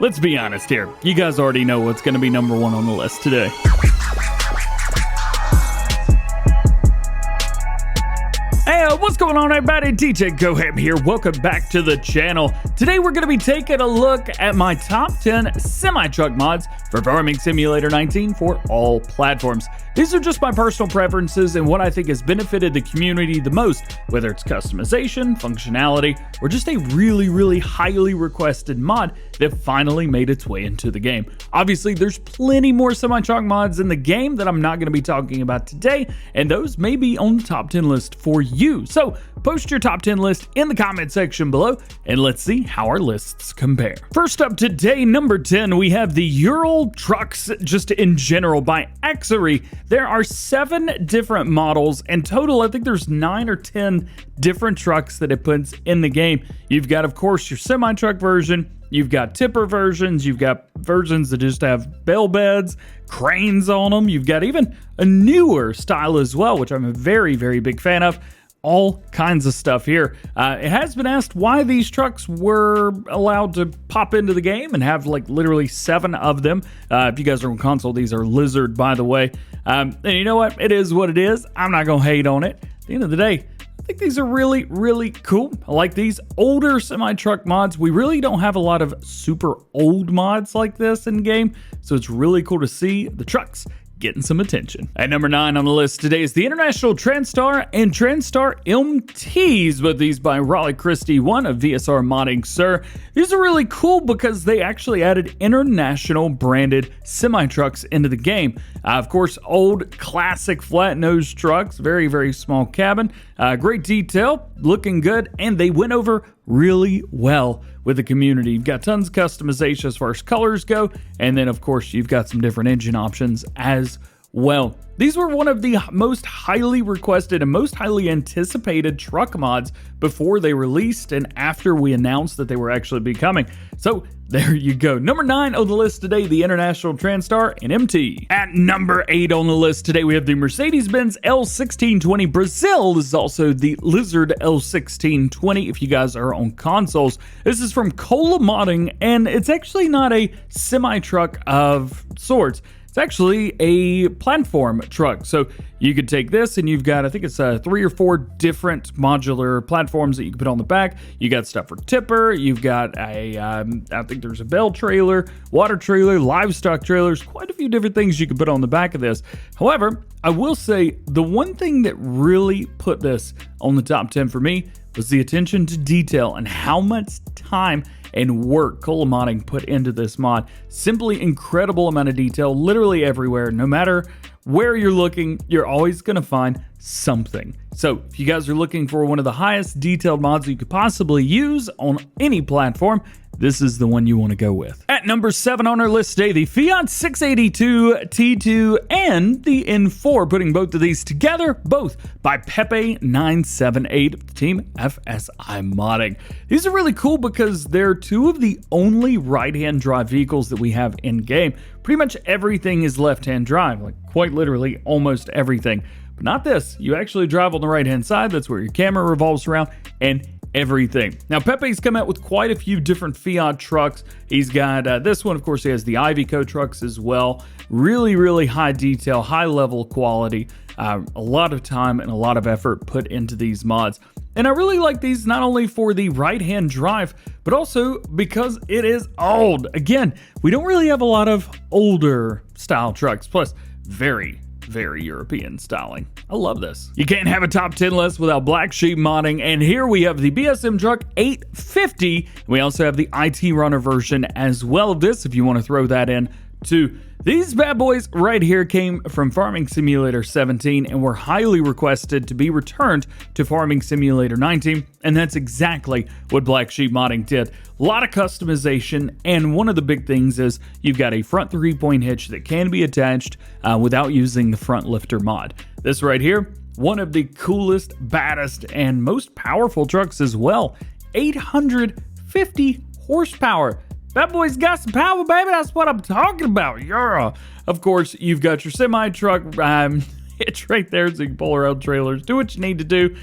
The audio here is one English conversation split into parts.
Let's be honest here. You guys already know what's going to be number one on the list today. Hey, what's going on, everybody? DjGoHam here. Welcome back to the channel. Today we're going to be taking a look at my top 10 semi-truck mods for Farming Simulator 19 for all platforms. These are just my personal preferences and what I think has benefited the community the most, whether it's customization, functionality, or just a really highly requested mod that finally made its way into the game. Obviously, there's plenty more semi-truck mods in the game that I'm not going to be talking about today, and those may be on the top 10 list for you. So post your top 10 list in the comment section below, and let's see how our lists compare. First up today, number 10, we have the Ural Trucks, just in general, by Axery. There are 7 different models. In total, I think there's 9 or 10 different trucks that it puts in the game. You've got, of course, your semi-truck version. You've got tipper versions. You've got versions that just have bell beds, cranes on them. You've got even a newer style as well, which I'm a very big fan of. All kinds of stuff here. It has been asked why these trucks were allowed to pop into the game and have like literally 7 of them. If you guys are on console, these are Lizard, by the way. And you know what? It is what it is. I'm not going to hate on it. At the end of the day, I think these are really cool. I like these older semi-truck mods. We really don't have a lot of super old mods like this in game, so it's really cool to see the trucks getting some attention. At number 9 on the list today is the International Transtar and Transtar MTs, but these by Raleigh Christie, one of VSR Modding Sir. These are really cool because they actually added international branded semi-trucks into the game. Of course, old classic flat nose trucks, very small cabin, great detail, looking good, and they went over really well with the community. You've got tons of customization as far as colors go, and then of course you've got some different engine options as well. These were one of the most highly requested and most highly anticipated truck mods before they released and after we announced that they were actually becoming. So there you go. Number 9 on the list today, the International Transtar and MT. At number 8 on the list today, we have the Mercedes-Benz L1620 Brazil. This is also the Lizard L1620 if you guys are on consoles. This is from Cola Modding, and it's actually not a semi-truck of sorts. It's actually a platform truck. So you could take this and you've got, I think it's 3 or 4 different modular platforms that you can put on the back. You got stuff for tipper. You've got a, I think there's a bell trailer, water trailer, livestock trailers, quite a few different things you can put on the back of this. However, I will say the one thing that really put this on the top 10 for me was the attention to detail and how much time and work Cola Modding put into this mod. Simply incredible amount of detail, literally everywhere. No matter where you're looking, you're always going to find something. So if you guys are looking for one of the highest detailed mods you could possibly use on any platform, this is the one you want to go with. At number 7 on our list today, the Fiat 682 T2 and the N4, putting both of these together, both by Pepe978 of the team FSI Modding. These are really cool because they're 2 of the only right-hand drive vehicles that we have in game. Pretty much everything is left-hand drive, like quite literally almost everything. But not this. You actually drive on the right-hand side. That's where your camera revolves around, and everything. Now, Pepe's come out with quite a few different Fiat trucks. He's got this one, of course, he has the Iveco trucks as well. Really high detail, high level quality, a lot of time and a lot of effort put into these mods. And I really like these not only for the right-hand drive, but also because it is old. Again, we don't really have a lot of older style trucks, plus very European styling. I love this. You can't have a top 10 list without Black Sheep Modding, and here we have the BsM Truck 850. We also have the IT Runner version as well of this, if you want to throw that in too. These bad boys right here came from Farming Simulator 17 and were highly requested to be returned to Farming Simulator 19, and that's exactly what Black Sheep Modding did. A lot of customization, and one of the big things is you've got a front 3-point hitch that can be attached without using the front lifter mod. This right here, one of the coolest, baddest, and most powerful trucks as well. 850 horsepower. That boy's got some power, baby. That's what I'm talking about. Yeah. Of course, you've got your semi-truck hitch right there so you can pull around trailers. Do what you need to do.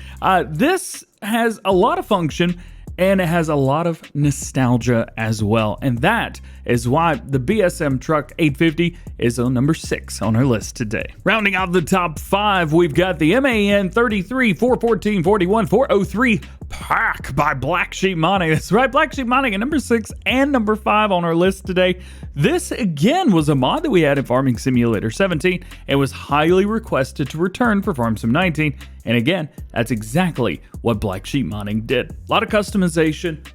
This has a lot of function and it has a lot of nostalgia as well. And that is why the BsM Truck 850 is on number 6 on our list today. Rounding out the top 5, we've got the MAN 33 414 41 403 Pack by Black Sheep Modding. That's right, Black Sheep Modding at number 6 and number 5 on our list today. This again was a mod that we had in Farming Simulator 17 and was highly requested to return for Farm Sim 19. And again, that's exactly what Black Sheep Modding did. A lot of customization,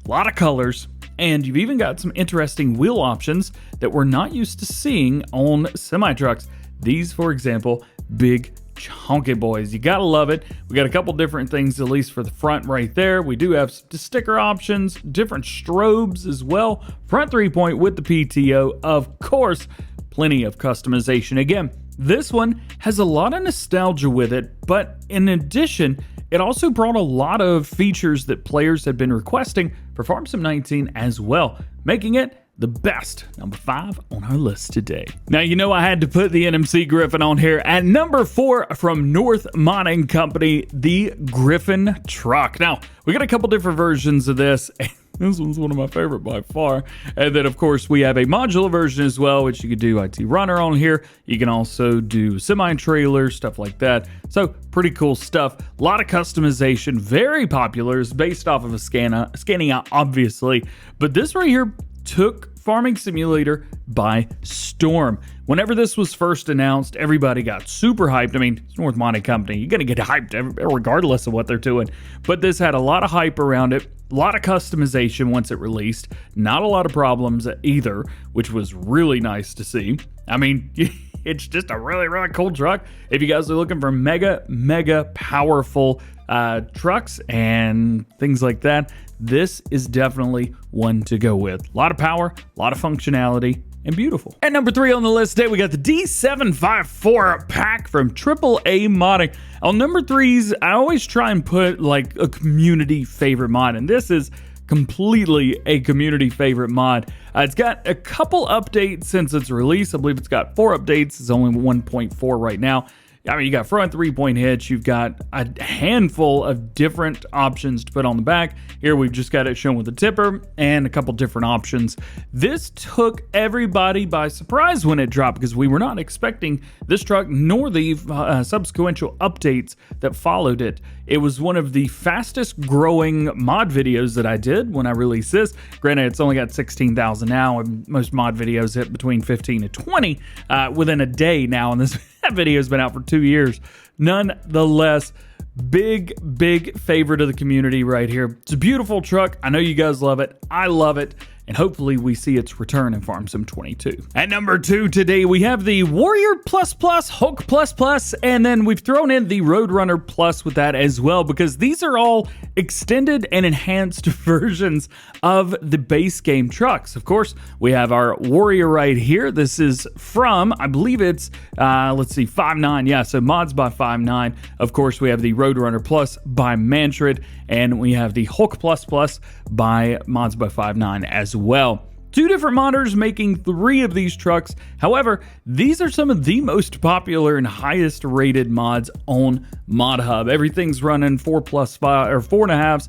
a lot of colors, and you've even got some interesting wheel options that we're not used to seeing on semi-trucks. These, for example, big chunky boys. You gotta love it. We got a couple different things, at least for the front right there. We do have sticker options, different strobes as well. Front 3-point with the PTO, of course, plenty of customization. Again, this one has a lot of nostalgia with it, but in addition, it also brought a lot of features that players had been requesting for Farm Sim 19 as well, making it the best number 5 on our list today. Now, you know I had to put the NMC Griffin on here at number 4 from North Modding Company, the Griffin truck. Now, we got a couple different versions of this. This one's one of my favorite by far. And then, of course, we have a modular version as well, which you could do IT runner on here. You can also do semi-trailer, stuff like that. So, pretty cool stuff. A lot of customization, very popular. It's based off of a Scania, obviously. But this right here took Farming Simulator by storm. Whenever this was first announced, everybody got super hyped. I mean, it's North Modding Company. You're going to get hyped regardless of what they're doing. But this had a lot of hype around it, a lot of customization once it released. Not a lot of problems either, which was really nice to see. I mean, it's just a really, really cool truck. If you guys are looking for mega powerful trucks and things like that, this is definitely one to go with. A lot of power, a lot of functionality, and beautiful. At number 3 on the list today, we got the D754 pack from AAA Modding. On number 3s, I always try and put like a community favorite mod, and this is completely a community favorite mod. It's got a couple updates since its release. I believe it's got 4 updates. It's only 1.4 right now. I mean, you got front 3-point hitch, you've got a handful of different options to put on the back. Here we've just got it shown with a tipper and a couple different options. This took everybody by surprise when it dropped because we were not expecting this truck nor the subsequent updates that followed it. It was one of the fastest growing mod videos that I did when I released this. Granted, it's only got 16,000 now, and most mod videos hit between 15 and 20 within a day now, and this video has been out for 2 years. Nonetheless, big favorite of the community right here. It's a beautiful truck. I know you guys love it. I love it. And hopefully we see its return in Farm Sim 22. At number 2 today, we have the Warrior Plus Plus, Hulk Plus Plus, and then we've thrown in the Roadrunner Plus with that as well, because these are all extended and enhanced versions of the base game trucks. Of course, we have our Warrior right here. This is from, I believe it's, let's see, 5.9. Yeah, so mods by 5.9. Of course, we have the Roadrunner Plus by Mantrid, and we have the Hulk Plus Plus by mods by 5.9 as well. 2 different modders making 3 of these trucks. However, these are some of the most popular and highest rated mods on ModHub. Everything's running 4+5 or 4.5s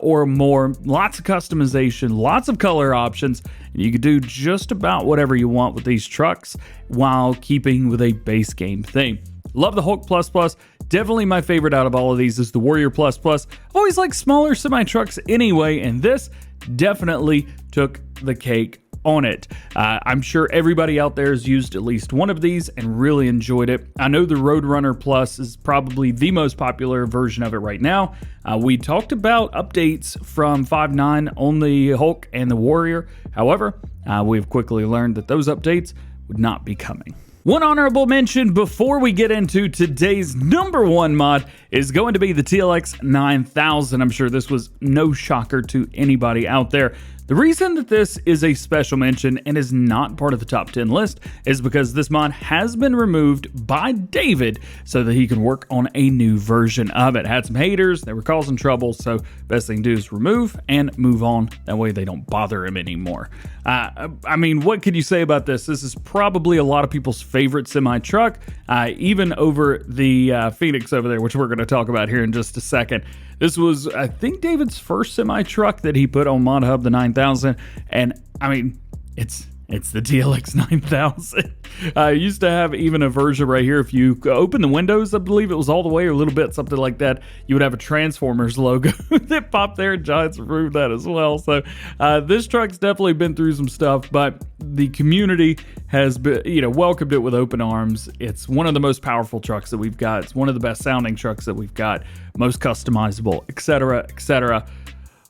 or more. Lots of customization, lots of color options, and you can do just about whatever you want with these trucks while keeping with a base game theme. Love the Hulk Plus Plus. Definitely my favorite out of all of these is the Warrior Plus Plus. I've always liked smaller semi-trucks anyway, and this definitely took the cake on it. I'm sure everybody out there has used at least one of these and really enjoyed it. I know the Roadrunner Plus is probably the most popular version of it right now. We talked about updates from 5.9 on the Hulk and the Warrior. However, we've quickly learned that those updates would not be coming. One honorable mention before we get into today's number 1 mod is going to be the TLX 9000. I'm sure this was no shocker to anybody out there. The reason that this is a special mention and is not part of the top 10 list is because this mod has been removed by David so that he can work on a new version of it. Had some haters, they were causing trouble, so best thing to do is remove and move on. That way they don't bother him anymore. I mean, what could you say about this? This is probably a lot of people's favorite semi-truck, even over the Phoenix over there, which we're going to talk about here in just a second. This was, I think, David's first semi-truck that he put on Mod Hub, the 9000, and I mean, it's the TLX 9000. Used to have even a version right here. If you open the windows, I believe it was all the way or a little bit, something like that, you would have a Transformers logo that popped there. Giants removed that as well. So this truck's definitely been through some stuff, but the community has been, welcomed it with open arms. It's one of the most powerful trucks that we've got. It's one of the best sounding trucks that we've got, most customizable, etc., etc.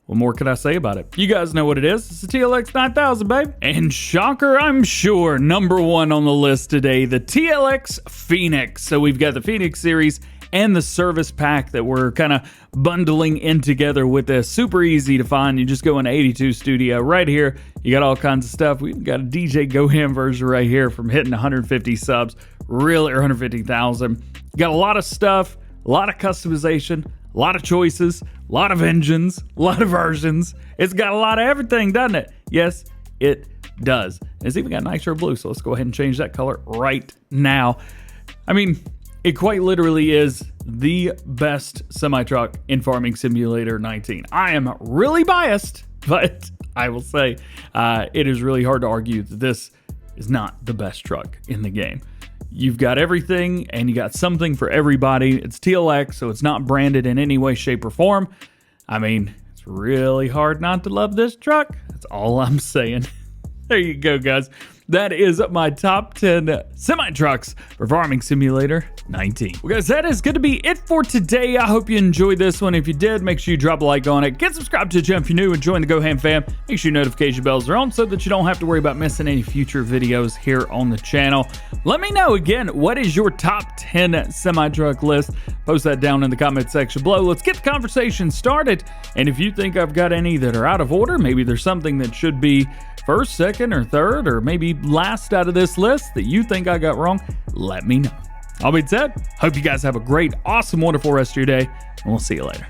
What more can I say about it? You guys know what it is. It's the TLX 9000, babe. And shocker, I'm sure, number one on the list today, the TLX Phoenix. So we've got the Phoenix Series and the service pack that we're kind of bundling in together with this. Super easy to find. You just go into 82 Studio right here. You got all kinds of stuff. We've got a DjGoHam version right here from hitting 150 subs, really, or 150,000. Got a lot of stuff, a lot of customization, a lot of choices, a lot of engines, a lot of versions. It's got a lot of everything, doesn't it? Yes, it does. It's even got nitro blue, so let's go ahead and change that color right now. I mean, it quite literally is the best semi-truck in Farming Simulator 19. I am really biased, but I will say it is really hard to argue that this is not the best truck in the game. You've got everything, and you got something for everybody. It's TLX, so it's not branded in any way, shape, or form. I mean, it's really hard not to love this truck. That's all I'm saying. There you go, guys. That is my top 10 semi-trucks for Farming Simulator 19. Well, guys, that is going to be it for today. I hope you enjoyed this one. If you did, make sure you drop a like on it. Get subscribed to the channel if you're new and join the GoHam fam. Make sure your notification bells are on so that you don't have to worry about missing any future videos here on the channel. Let me know, again, what is your top 10 semi-truck list? Post that down in the comment section below. Let's get the conversation started. And if you think I've got any that are out of order, maybe there's something that should be first, second, or third, or maybe last out of this list that you think I got wrong, let me know. All being said, hope you guys have a great, awesome, wonderful rest of your day, and we'll see you later.